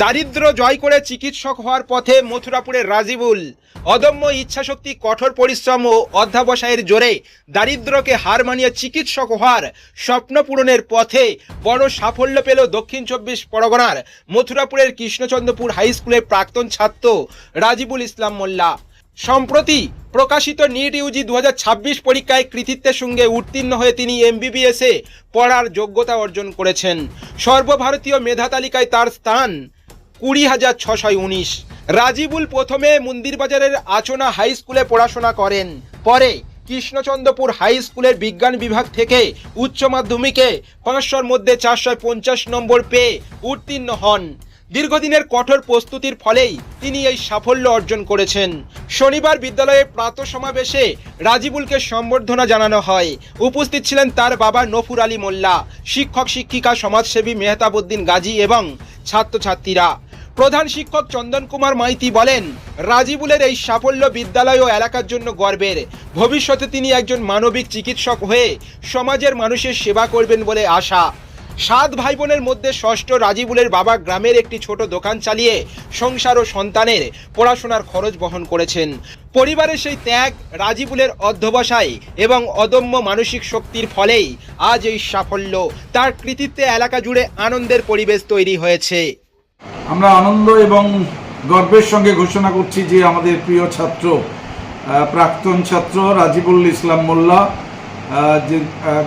দারিদ্র জয় করে চিকিৎসক হওয়ার পথে মথুরাপুরের রাজিবুল। অদম্য ইচ্ছাশক্তি, কঠোর পরিশ্রম ও অধ্যাবসায়ের জোরে দারিদ্রকে হার মানিয়ে চিকিৎসক হওয়ার স্বপ্ন পূরণের পথে বড় সাফল্য পেল দক্ষিণ ২৪ পরগনার মথুরাপুরের কৃষ্ণচন্দ্রপুর হাই স্কুলের প্রাক্তন ছাত্র রাজিবুল ইসলাম মোল্লা। সম্প্রতি প্রকাশিত নিট ইউজি ২০২৬ পরীক্ষায় কৃতিত্বের সঙ্গে উত্তীর্ণ হয়ে তিনি MBBS-এ পড়ার যোগ্যতা অর্জন করেছেন। সর্বভারতীয় মেধা তালিকায় তার স্থান ২০,৬১৯। রাজিবুল প্রথমে মন্দিরবাজারের আচনা হাই স্কুলে পড়াশোনা করেন, পরে কৃষ্ণচন্দ্রপুর হাই স্কুলের বিজ্ঞান বিভাগ থেকে উচ্চ মাধ্যমিকে ৫০০-র মধ্যে ৪৫০ নম্বর পেয়ে উত্তীর্ণ হন। দীর্ঘদিনের কঠোর প্রস্তুতির ফলেই তিনি এই সাফল্য অর্জন করেছেন। শনিবার বিদ্যালয়ে প্রাতঃ সমাবেশে রাজিবুলকে সম্বর্ধনা জানানো হয়। উপস্থিত ছিলেন তার বাবা নফুর আলী মোল্লা, শিক্ষক শিক্ষিকা, সমাজসেবী মেহতাবউদ্দিন গাজী এবং ছাত্রছাত্রীরা। প্রধান শিক্ষক চন্দন কুমার মাইতি বলেন, রাজিবুলের এই সাফল্য বিদ্যালয় ও এলাকার জন্য গর্বের। ভবিষ্যতে তিনি একজন মানবিক চিকিৎসক হয়ে সমাজের মানুষের সেবা করবেন বলে আশা। ৭ ভাই বোনের মধ্যে ষষ্ঠ রাজিবুলের বাবা গ্রামের একটি ছোট দোকান চালিয়ে সংসার ও সন্তানের পড়াশোনার খরচ বহন করেছেন। পরিবারের সেই ত্যাগ, রাজিবুলের অধ্যবসায় এবং অদম্য মানসিক শক্তির ফলেই আজ এই সাফল্য। তার কৃতিত্বে এলাকা জুড়ে আনন্দের পরিবেশ তৈরি হয়েছে। আমরা আনন্দ এবং গর্বের সঙ্গে ঘোষণা করছি যে আমাদের প্রিয় ছাত্র, প্রাক্তন ছাত্র রাজিবুল ইসলাম মোল্লা, যে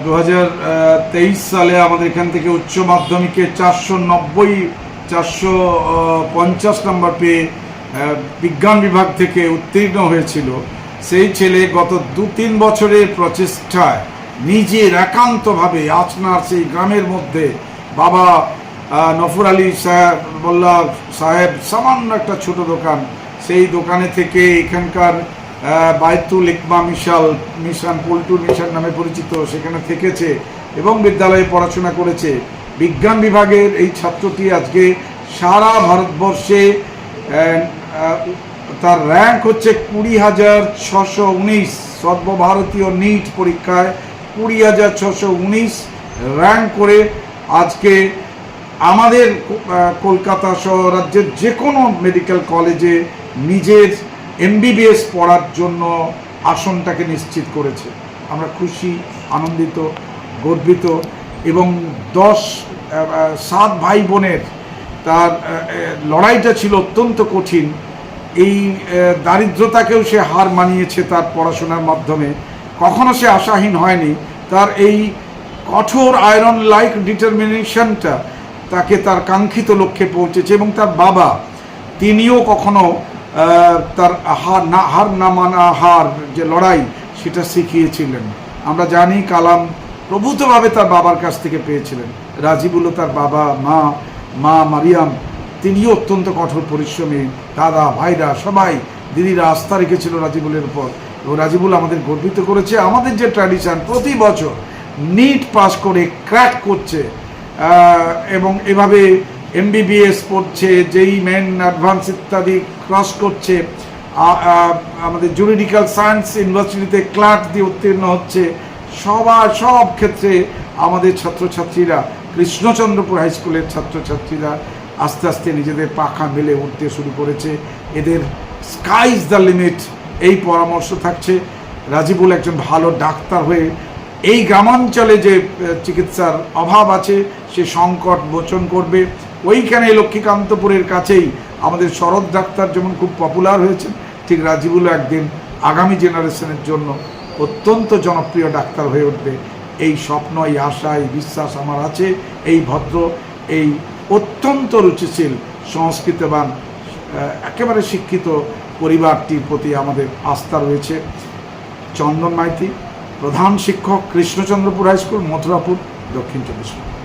২০২৩ সালে আমাদের এখান থেকে উচ্চ মাধ্যমিকে ৪৫০ নম্বর পেয়ে বিজ্ঞান বিভাগ থেকে উত্তীর্ণ হয়েছিল। সেই ছেলে গত ২-৩ বছরের প্রচেষ্টায় নিজের একান্তভাবে আচনার সেই গ্রামের মধ্যে বাবা নফুর আলী মোল্লা সাহেব সামান্য একটা ছোট দোকান, সেই দোকানে থেকে এখানকার বায়তুল ইকমা মিশন, পল্টুর মিশন নামে পরিচিত, সেখানে থেকেছে এবং বিদ্যালয়ে পড়াশোনা করেছে। বিজ্ঞান বিভাগের এই ছাত্রটি আজকে সারা ভারতবর্ষে তার র্যাঙ্ক হচ্ছে ২০,৬১৯। সর্বভারতীয় নিট পরীক্ষায় ২০,৬১৯ র্যাঙ্ক করে আজকে আমাদের কলকাতা সহ রাজ্যের যে কোনো মেডিকেল কলেজে নিজের MBBS পড়ার জন্য আসনটাকে নিশ্চিত করেছে। আমরা খুশি, আনন্দিত, গর্বিত এবং ৭ ভাই বোনের তার লড়াইটা ছিল অত্যন্ত কঠিন। এই দারিদ্রতাকেও সে হার মানিয়েছে তার পড়াশোনার মাধ্যমে। কখনো সে আশাহীন হয়নি। তার এই কঠোর আয়রন লাইক ডিটারমিনেশনটা তাকে তার কাঙ্ক্ষিত লক্ষ্যে পৌঁছেছে এবং তার বাবা, তিনিও কখনো তার হার না মানা হার যে লড়াই, সেটা শিখিয়েছিলেন। আমরা জানি কালাম প্রভূতভাবে তার বাবার কাছ থেকে পেয়েছিলেন। রাজিবুলও তার বাবা, মা মারিয়াম, তিনিও অত্যন্ত কঠোর পরিশ্রমী। দাদা, ভাইরা, সবাই, দিদিরা আস্থা রেখেছিল রাজিবুলের উপর এবং রাজিবুল আমাদের গর্বিত করেছে। আমাদের যে ট্র্যাডিশন, প্রতি বছর নিট পাস করে ক্র্যাক করছে এবং এভাবে MBBS পড়ছে, JEE মেন, অ্যাডভান্স ইত্যাদি ক্রস করছে, আমাদের জুরিডিক্যাল সায়েন্স ইউনিভার্সিটিতে ক্লার্ক দিয়ে উত্তীর্ণ হচ্ছে। সব ক্ষেত্রে আমাদের ছাত্রছাত্রীরা, কৃষ্ণচন্দ্রপুর হাই স্কুলের ছাত্রছাত্রীরা আস্তে আস্তে নিজেদের পাখা মেলে উঠতে শুরু করেছে। এদের স্কাই ইজ দ্য লিমিট, এই পরামর্শ থাকছে। রাজিবুল একজন ভালো ডাক্তার হয়ে এই গ্রামাঞ্চলে যে চিকিৎসার অভাব আছে সে সংকট মোচন করবে। ওইখানে লক্ষ্মীকান্তপুরের কাছেই আমাদের শরৎ ডাক্তার যেমন খুব পপুলার হয়েছে, ঠিক রাজিবুলও একদিন আগামী জেনারেশনের জন্য অত্যন্ত জনপ্রিয় ডাক্তার হয়ে উঠবে। এই স্বপ্ন, এই আশা, এই বিশ্বাস আমার আছে। এই ভদ্র, এই অত্যন্ত রুচিশীল, সংস্কৃতবান, একেবারে শিক্ষিত পরিবারটির প্রতি আমাদের আস্থা রয়েছে। চন্দন মাইতি, প্রধান শিক্ষক, কৃষ্ণচন্দ্রপুর হাই স্কুল, মথুরাপুর, দক্ষিণ ২৪ পরগনা।